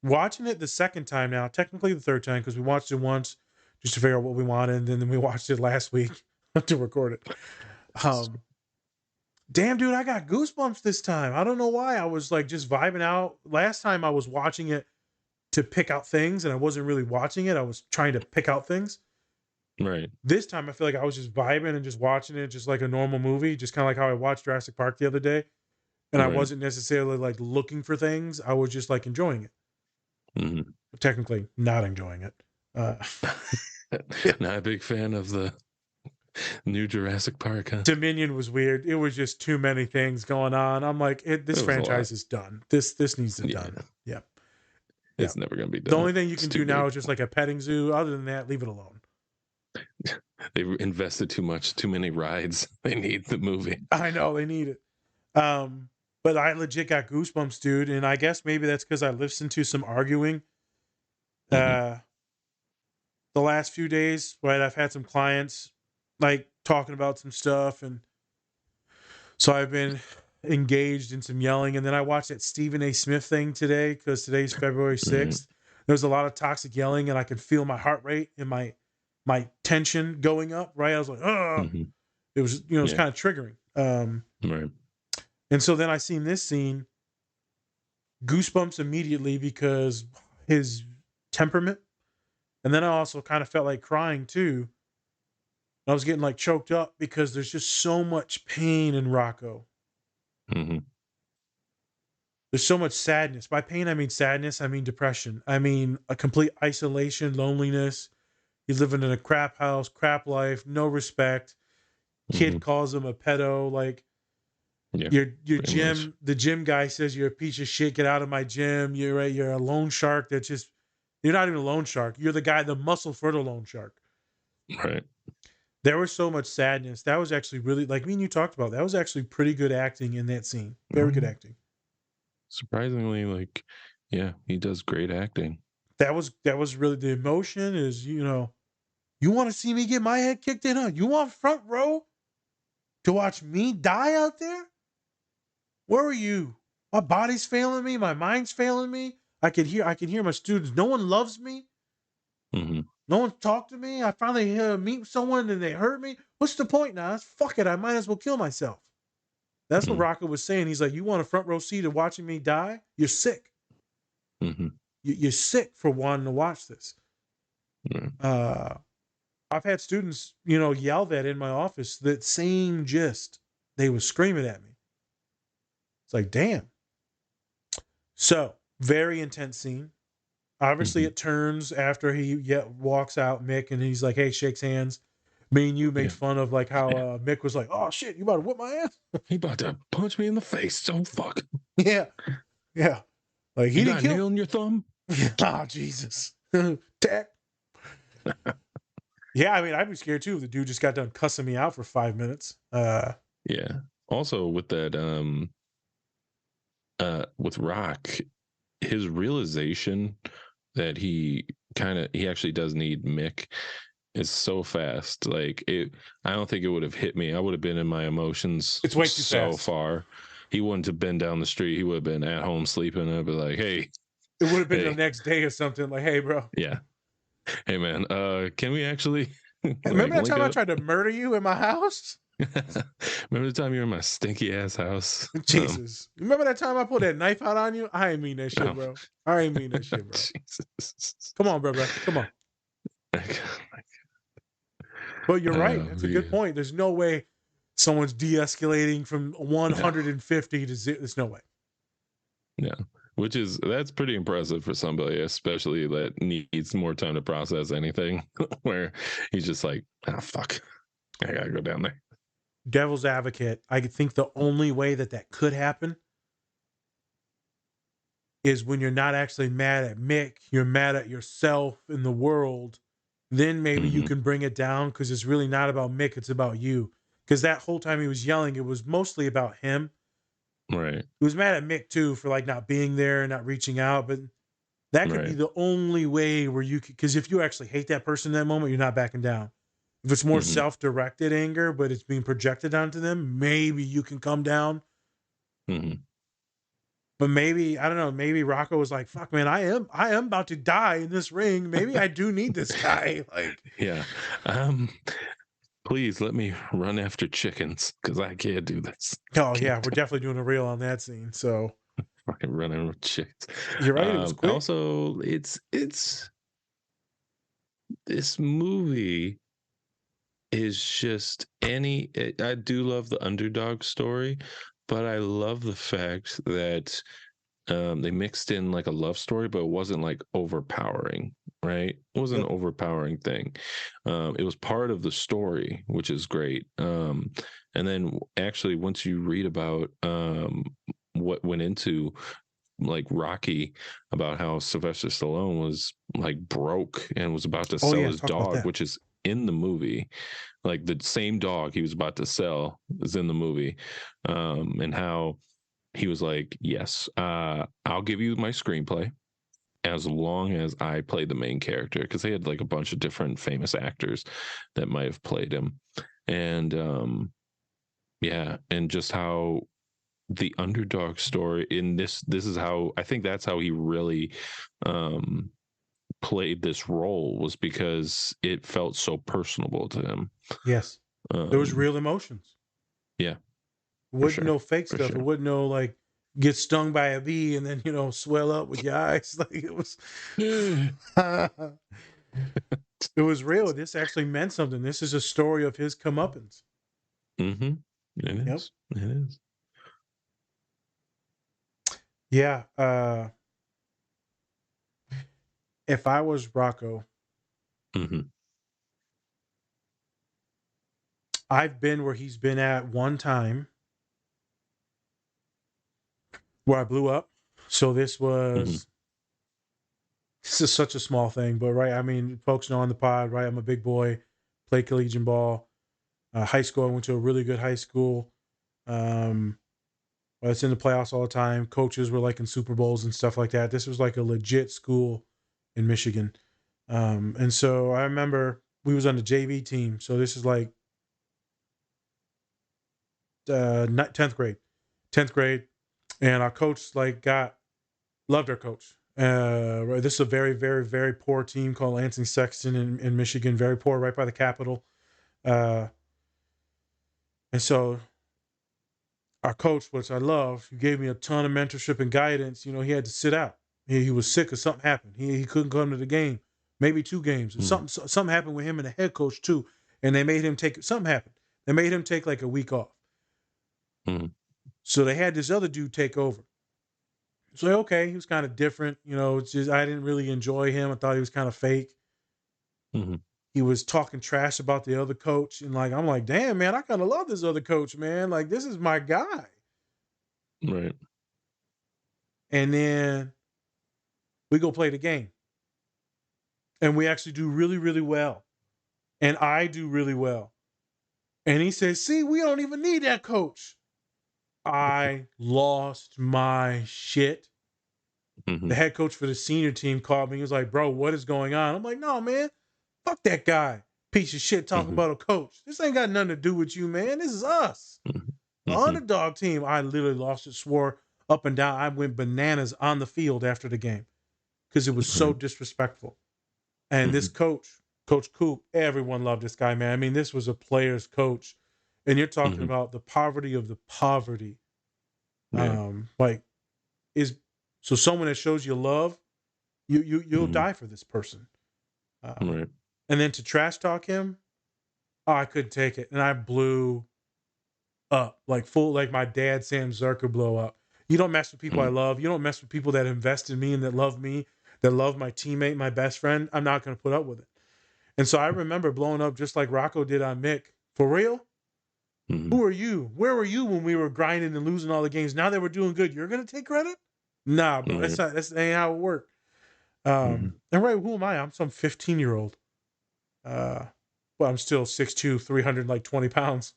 watching it the second time now, technically the third time, because we watched it once just to figure out what we wanted, and then we watched it last week to record it. Damn, dude, I got goosebumps this time. I don't know why. I was like just vibing out. Last time I was watching it to pick out things, and I wasn't really watching it. I was trying to pick out things. Right. This time I feel like I was just vibing and just watching it just like a normal movie, just kind of like how I watched Jurassic Park the other day. And I wasn't necessarily like looking for things. I was just like enjoying it. Technically not enjoying it. Not a big fan of the new Jurassic Park, huh? Dominion was weird. It was just too many things going on. I'm like, this franchise is done. This needs to be done. Yeah. It's never going to be done. The only thing you can do now is just like a petting zoo. Other than that, leave it alone. They've invested too many rides. They need the movie. I know they need it. But I legit got goosebumps, dude. And I guess maybe that's because I listened to some arguing. The last few days, right? I've had some clients like talking about some stuff, and so I've been engaged in some yelling. And then I watched that Stephen A. Smith thing today because today's February 6th. There's a lot of toxic yelling, and I could feel my heart rate and my tension going up. Right? I was like, oh, it was it was kind of triggering. Right. And so then I seen this scene, goosebumps immediately because his temperament. And then I also kind of felt like crying too. I was getting like choked up because there's just so much pain in Rocco. There's so much sadness. By pain, I mean sadness. I mean depression. I mean a complete isolation, loneliness. He's living in a crap house, crap life, no respect. Kid calls him a pedo. Like, Yeah, Your pretty much. the gym guy says you're a piece of shit. Get out of my gym. You're a loan shark. That's just you're not even a loan shark. You're the guy, the muscle for the loan shark. Right. There was so much sadness. That was actually really like me and you talked about. That was actually pretty good acting in that scene. Very good Mhm. acting. Surprisingly, like, yeah, he does great acting. That was really the emotion. Is you want to see me get my head kicked in? Huh? You want front row to watch me die out there? Where are you? My body's failing me. My mind's failing me. I can hear my students. No one loves me. Hmm. No one talked to me. I finally meet someone and they hurt me. What's the point now? Fuck it. I might as well kill myself. That's what Rocco was saying. He's like, you want a front row seat of watching me die? You're sick. Hmm. You're sick for wanting to watch this. Hmm. Uh, I've had students, yell that in my office, that same gist. They were screaming at me. It's like, damn. So, very intense scene. Obviously, Hmm. it turns after he walks out, Mick, and he's like, hey, shakes hands. Me and you made Yeah. fun of like how Yeah. Mick was like, oh shit, you about to whip my ass? He about to punch me in the face. So fuck. Yeah. Yeah. Like he You didn't got a kill. nail in your thumb? Oh, Jesus. Tech. Yeah, I mean, I'd be scared too if the dude just got done cussing me out for 5 minutes. Yeah. Also with that, with Rock, his realization that he actually does need Mick is so fast. Like I don't think it would have hit me. I would have been in my emotions It's way too so fast. far. He wouldn't have been down the street. He would have been at home sleeping. I'd be like, hey, It would have been the hey, next day or something. Like, hey, bro, yeah, hey man, can we actually like remember that link time I up? tried to murder you in my house? Remember the time you were in my stinky ass house? Jesus. Remember that time I pulled that knife out on you? I ain't mean that shit, Oh, bro. I ain't mean that shit, bro. Jesus. Come on, bro. Come on. But you're right. That's a good Yeah. point. There's no way someone's de-escalating from No, 150 to zero. There's no way. yeah. That's pretty impressive for somebody, especially that needs more time to process anything. Where he's just like, ah, fuck, I gotta go down there. Devil's advocate. I think the only way that could happen is when you're not actually mad at Mick, you're mad at yourself and the world. Then maybe you Hmm. can bring it down because it's really not about Mick, it's about you. Because that whole time he was yelling, it was mostly about him. Right, He was mad at Mick too for like not being there and not reaching out, but that could be right. the only way where you could, because if you actually hate that person in that moment, you're not backing down. If it's more Hmm. self-directed anger, but it's being projected onto them, maybe you can come down. Hmm. But maybe I don't know. Maybe Rocco was like, "Fuck, man, I am about to die in this ring. Maybe I do need this guy." Like, Yeah. Please let me run after chickens because I can't do this. oh yeah, Can't we're definitely doing a reel on that scene. So fucking running with chickens. you're right. It was quick. Also, it's this movie is just I do love the underdog story, but I love the fact that they mixed in like a love story, but it wasn't like overpowering, right? It wasn't Yep. an overpowering thing. It was part of the story, which is great. And then actually, once you read about what went into like Rocky, about how Sylvester Stallone was like broke and was about to Oh sell yeah, his talk about dog, that. which is in the movie, like the same dog he was about to sell is in the movie, and how he was like, yes, I'll give you my screenplay as long as I play the main character, because they had like a bunch of different famous actors that might have played him. And yeah, and just how the underdog story in this is how I think that's how he really um played this role, was because it felt so personable to him. Yes, there was um real emotions. yeah, It for wasn't sure, no fake for stuff. It sure. wasn't no like get stung by a bee and then swell up with your eyes. Like it was. It was real. This actually meant something. This is a story of his comeuppance. Mm-hmm. It Yep. is, it is. Yeah. If I was Rocco, Mm-hmm. I've been where he's been at one time. where I blew up. So this was this is such a small thing, but right. I mean, folks know on the pod, right? I'm a big boy, play collegiate ball. High school, I went to a really good high school. Um, well, it's in the playoffs all the time. Coaches were like in Super Bowls and stuff like that. This was like a legit school in Michigan. And so I remember we was on the JV team. So this is like 10th grade. And our coach like loved our coach. Right, this is a very, very, very poor team called Lansing Sexton in Michigan. Very poor, right by the capital. Uh, and so our coach, which I love, he gave me a ton of mentorship and guidance. You know, he had to sit out. He was sick or something happened. He couldn't come to the game, maybe 2 games. And something happened with him and the head coach too. And they made him take something happened. They made him take like a week off. So they had this other dude take over. So okay, he was kind of different. You know, it's just I didn't really enjoy him. I thought he was kind of fake. He was talking trash about the other coach, and like I'm like, damn man, I kind of love this other coach, man. Like this is my guy. Right. And then we go play the game, and we actually do really, really well, and I do really well. And he says, "See, we don't even need that coach." I lost my shit. The head coach for the senior team called me. He was like, "Bro, what is going on?" I'm like, "No, man, fuck that guy. Piece of shit talking about a coach. This ain't got nothing to do with you, man. This is us. The underdog team." I literally lost it, swore up and down. I went bananas on the field after the game because it was so disrespectful. And this coach, Coach Coop, everyone loved this guy, man. I mean, this was a player's coach. And you're talking about the poverty of the poverty. Yeah. Like is so someone that shows you love, you'll die for this person. Right. And then to trash talk him, oh, I couldn't take it. And I blew up like my dad, Sam Zerker, blow up. You don't mess with people I love. You don't mess with people that invest in me and that love me, that love my teammate, my best friend. I'm not going to put up with it. And so I remember blowing up just like Rocco did on Mick. For real? Who are you? Where were you when we were grinding and losing all the games? Now that we're doing good, you're going to take credit? Nah, bro. That's ain't how it worked. And right, who am I? I'm some 15-year-old. Well, I'm still 6'2", 320 pounds.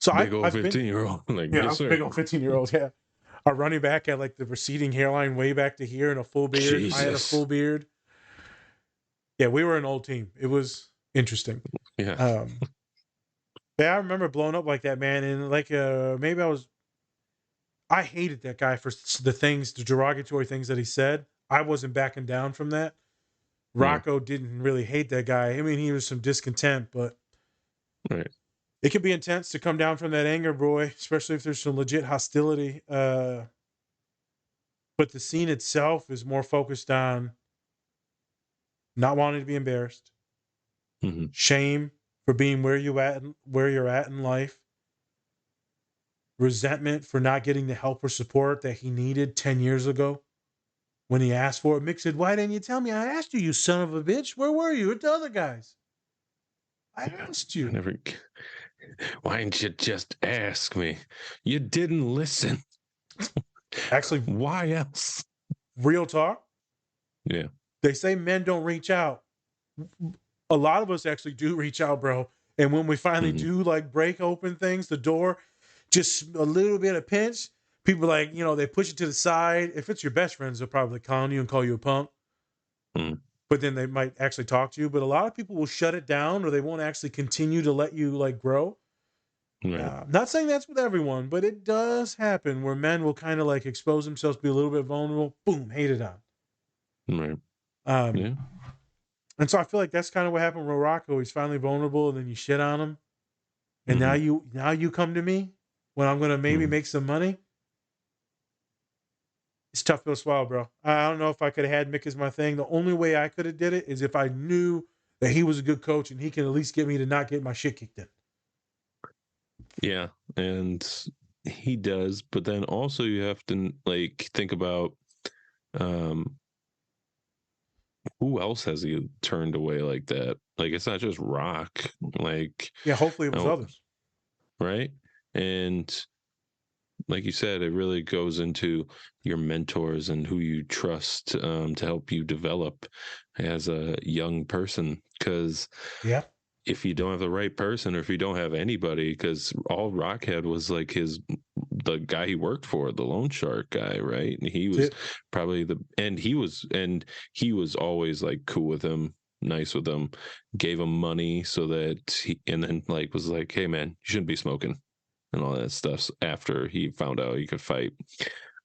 So Big old I've 15-year-old. Like, yeah, yes, sir. big old 15-year-old. Yeah, a running back had like the receding hairline way back to here and a full beard. Jesus. I had a full beard. Yeah, we were an old team. It was interesting. Yeah. Yeah, I remember blowing up like that, man. And like, maybe I hated that guy for the derogatory things that he said. I wasn't backing down from that. Rocco didn't really hate that guy. I mean, he was some discontent, but it can be intense to come down from that anger, boy, especially if there's some legit hostility. But the scene itself is more focused on not wanting to be embarrassed, shame for being where you're at in life, resentment for not getting the help or support that he needed 10 years ago. When he asked for it, Mick said, "Why didn't you tell me? I asked you, you son of a bitch. Where were you with the other guys? I asked you." Why didn't you just ask me? You didn't listen. Actually, why else? Real talk. Yeah. They say men don't reach out. A lot of us actually do reach out, bro. And when we finally do like break open things, the door, just a little bit of pinch, people like, they push it to the side. If it's your best friends, they'll probably clown you and call you a punk. But then they might actually talk to you. But a lot of people will shut it down or they won't actually continue to let you like grow. Not saying that's with everyone, but it does happen where men will kind of like expose themselves, be a little bit vulnerable, boom, hate it on. And so I feel like that's kind of what happened with Rocco. He's finally vulnerable, and then you shit on him. And now you come to me when I'm gonna maybe make some money. It's tough to swallow, bro. I don't know if I could have had Mick as my thing. The only way I could have did it is if I knew that he was a good coach and he can at least get me to not get my shit kicked in. Yeah, and he does, but then also you have to like think about who else has he turned away like that? Like it's not just Rock. Like hopefully it was others. Right? And like you said, it really goes into your mentors and who you trust to help you develop as a young person. Because Yeah. if you don't have the right person, or if you don't have anybody, because all Rock had was like the guy he worked for, the loan shark guy, right? And he was That's it. probably and he was always like cool with him, nice with him, gave him money so that and then like was like, hey man, you shouldn't be smoking and all that stuff after he found out he could fight.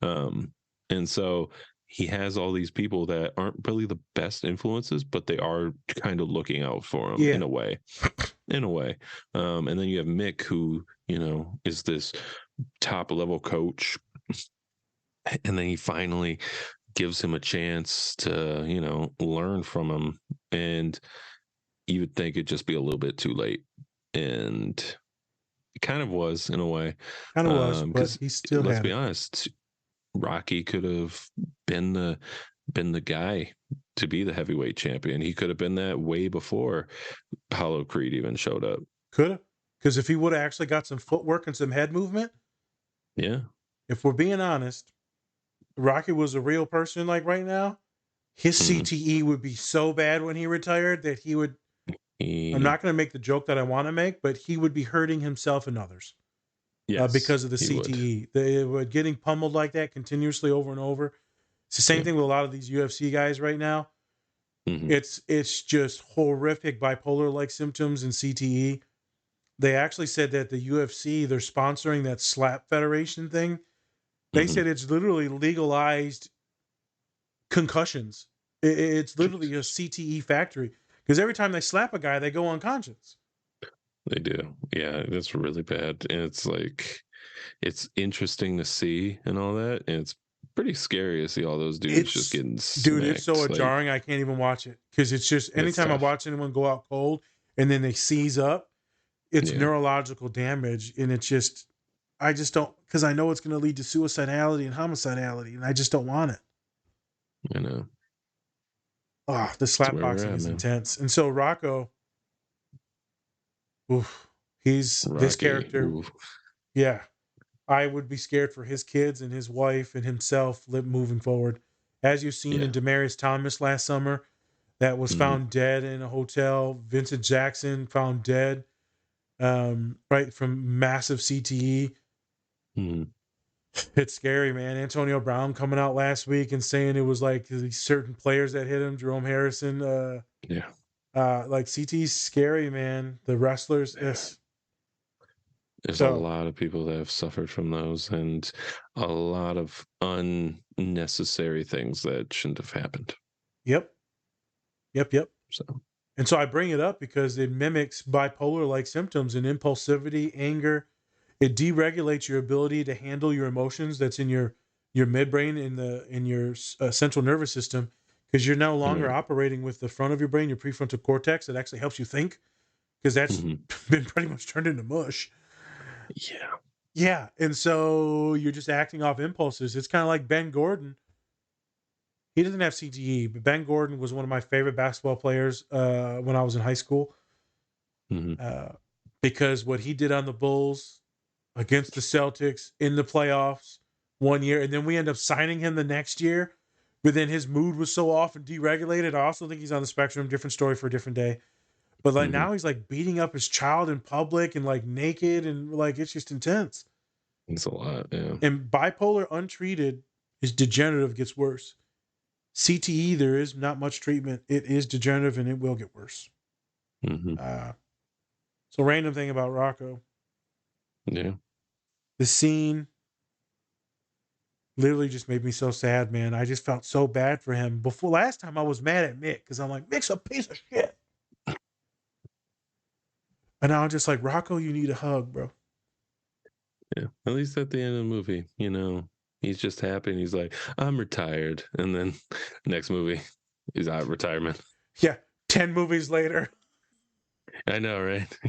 Um, and so he has all these people that aren't really the best influences, but they are kind of looking out for him Yeah. in a way. In a way. And then you have Mick, who, is this top level coach. And then he finally gives him a chance to, learn from him. And you would think it'd just be a little bit too late. And it kind of was in a way. Kind of was, but Because he still let's had be it. honest, Rocky could have been the guy to be the heavyweight champion. He could have been that way before Apollo Creed even showed up. Could have. Because if he would have actually got some footwork and some head movement, Yeah. if we're being honest, Rocky was a real person like right now, his Mhm. CTE would be so bad when he retired that he would. I'm He, not going to make the joke that I want to make, but he would be hurting himself and others yes, because of the he would. CTE. They were getting pummeled like that continuously over and over. It's the same Yeah. thing with a lot of these UFC guys right now. Mhm. It's just horrific bipolar like symptoms and CTE. They actually said that the UFC, they're sponsoring that slap federation thing. They Mhm. said it's literally legalized concussions. It's literally a Jesus. CTE factory because every time they slap a guy, they go unconscious. They do. Yeah, that's really bad. And it's like it's interesting to see and all that. And it's pretty scary to see all those dudes just It's getting Dude, it's so smacked. Like jarring. I can't even watch it because it's just it's anytime I tough. watch anyone go out cold and then they seize up, it's Yeah, neurological damage, and it's just I just don't because I know it's going to lead to suicidality and homicidality, and I just don't want it. I know. Oh, the That's slap where we're boxing at, is man. intense, and so Rocco, oof, he's this Rocky. character. Ooh. Yeah, I would be scared for his kids and his wife and himself moving forward. As you've seen in Yeah. Demarius Thomas last summer, that was Mhm. found dead in a hotel. Vincent Jackson found dead, right from massive CTE. Mhm. It's scary, man. Antonio Brown coming out last week and saying it was like these certain players that hit him. Jerome Harrison, Yeah. like CTE's scary, man. The wrestlers, yes. There's a So, lot of people that have suffered from those and a lot of unnecessary things that shouldn't have happened. yep, yep. So, And so I bring it up because it mimics bipolar like symptoms and impulsivity, anger. It deregulates your ability to handle your emotions that's in your midbrain in your central nervous system because you're no longer right. operating with the front of your brain, your prefrontal cortex that actually helps you think because that's Mhm. been pretty much turned into mush. Yeah. Yeah, and so you're just acting off impulses. It's kind of like Ben Gordon. He doesn't have CTE, but Ben Gordon was one of my favorite basketball players when I was in high school. Mhm. uh, because what he did on the Bulls against the Celtics in the playoffs one year, and then we end up signing him the next year. But then his mood was so off and deregulated. I also think he's on the spectrum. Different story for a different day. But like Mhm. now he's like beating up his child in public and like naked and like it's just intense. It's a lot. Yeah. And bipolar untreated is degenerative, gets worse. CTE, there is not much treatment. It is degenerative and it will get worse. Mhm. Uh, so random thing about Rocco, Yeah. the scene literally just made me so sad, man. I just felt so bad for him. Before last time I was mad at Mick because I'm like, Mick's a piece of shit. And now I'm just like, Rocco, you need a hug, bro. Yeah. At least at the end of the movie, he's just happy and he's like, I'm retired. And then next movie, he's out of retirement. Yeah. 10 movies later. I know, right?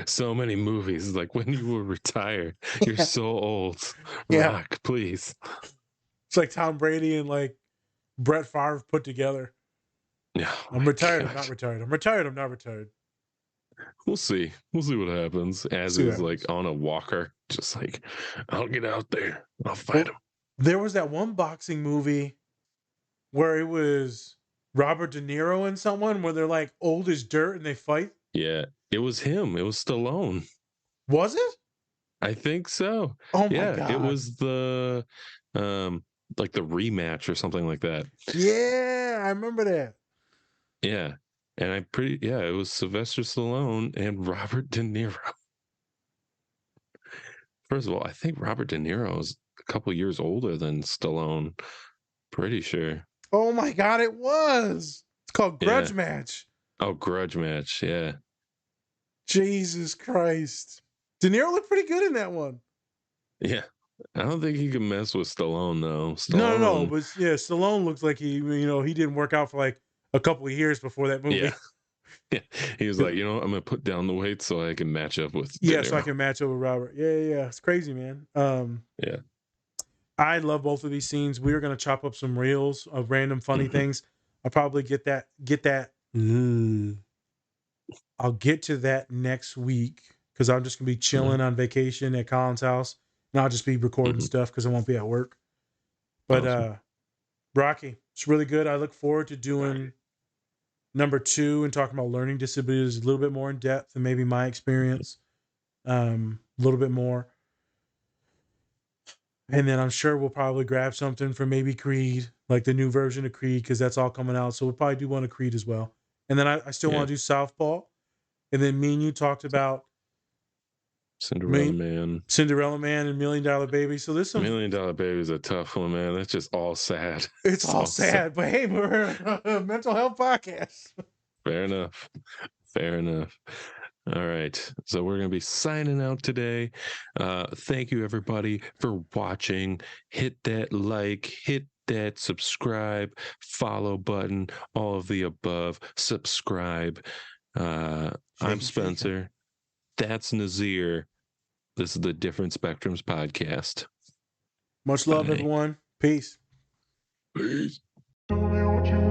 So many movies. Like when you will retire, you're Yeah. so old. Yeah. Rock, please. It's like Tom Brady and like Brett Favre put together. Oh I'm my retired. I'm not God. retired. I'm retired. I'm not retired. We'll see. We'll see what happens. As See what is happens. like on a walker, just like, I'll get out there. I'll fight Well, him. there was that one boxing movie where it was Robert De Niro and someone where they're like old as dirt and they fight. Yeah, it was him. It was Stallone. Was it? I think so. Oh my Yeah, it god. was the um like the rematch or something like that. Yeah, I remember that. Yeah. And it was Sylvester Stallone and Robert De Niro. First of all, I think Robert De Niro is a couple years older than Stallone. Pretty sure. Oh my god, it was. It's called Grudge Yeah. Match. Oh, grudge match. Yeah. Jesus Christ. De Niro looked pretty good in that one. Yeah. I don't think he can mess with Stallone though. No, Stallone. but yeah, Stallone looks like he didn't work out for like a couple of years before that Yeah. movie. Yeah. He was like, I'm gonna put down the weight so I can match up with De Yeah, so I Niro. can match up with Robert. Yeah. It's crazy, man. Yeah. I love both of these scenes. We are gonna chop up some reels of random funny Mhm. things. I'll probably get that. I'll get to that next week because I'm just gonna be Mhm. chilling on vacation at Colin's house, and I'll just be recording Mhm. stuff because I won't be at work. But Awesome. Rocky, it's really good. I look forward to doing number 2 and talking about learning disabilities a little bit more in depth and maybe my experience a little bit more. And then I'm sure we'll probably grab something from maybe Creed, like the new version of Creed, because that's all coming out. So we'll probably do one of Creed as well. And then I still Yeah. want to do Southpaw. And then me and you talked about Cinderella me, Man. Cinderella Man and $1 Million Baby. So there's some. $1 Million Baby is a tough one, man. That's just all sad. It's It's all all sad. sad, but hey, we're a mental health podcast. Fair enough. Fair enough. All right. So we're going to be signing out today. Thank you, everybody, for watching. Hit that like, hit that subscribe, follow button, all of the above. Subscribe. I'm Shaking. Spencer. That's Nazir. This is the Different Spectrums podcast. Much love, Bye. everyone. Peace. Peace. Tell me what you